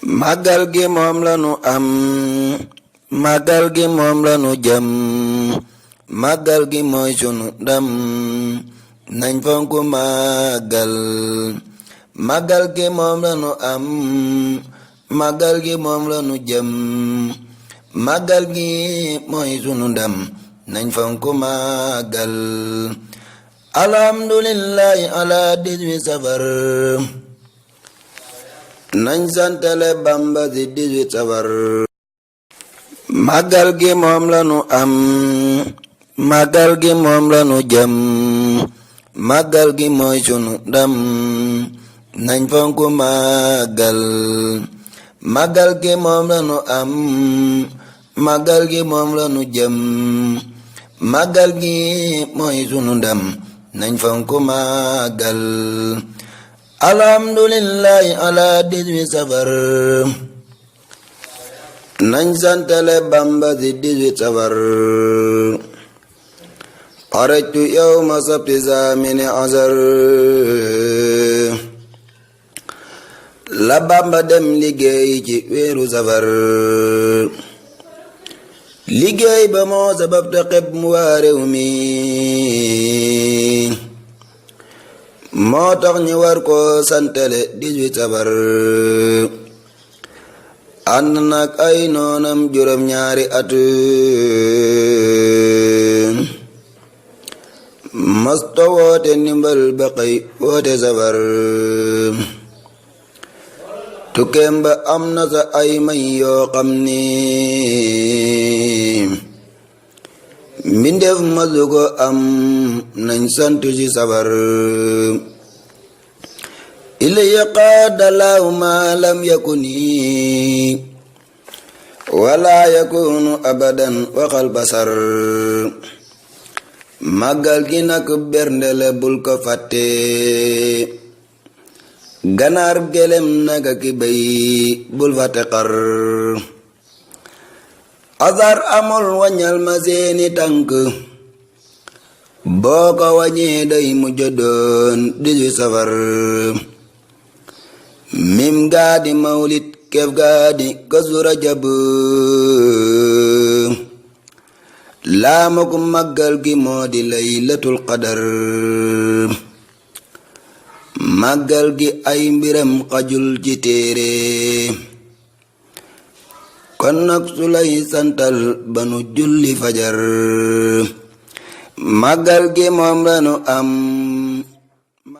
màggal gi moom lanu am màggal gi moom lanu jëm màggal gi mooy sunu ndam nañ fonku màggal màggal gi moom lanu am màggal gi moom lanu jëm màggal gi mooy sunu ndam nañ fonku màggal alhamdulillahi ala 18 safar nañ santale Bamba si 18 safar màggal gi moom lanu am màggal gi moom lanu jëm màggal gi mooy sunu ndam nañ fonku màggal màggal gi moom lanu am màggal gi moom lanu jëm màggal gi mooy sunu ndam nañ fonku màggal alhamdulillahi ala 18 safar nañ santale Bamba si 18 safar xarajtu yawma sabti zamini asar la Bamba dem liggéey ci weeru safar liggéey ba moo sabab te xeb mu waa réew mi moo tax ñu war ko santale 18 safar ànd nag ay noonam juróom ñaari at masta woote ndimbal ba xëy woote safar tukkeem ba am na sa ay may yoo xam ni mbindeef masu ko am nañ sant ci safar ilaya qaadalaahu ma lam yakuni wala yakunu abadan waxal basar màggal gi nak berndele bul ko fàtte ganaar gelem naga ki bay bul fàtte xar azar amul waññal ma seeni tànk boo ko waññee day mujj doon 18 safar mim gaadi mawlid kef gaadi kazu rajab laamaku màggal gi moo di laylatul qadar màggal gi ay mbiram xajul ci téere kon nag su lay santal banu julli fajar màggal gi moom lanu am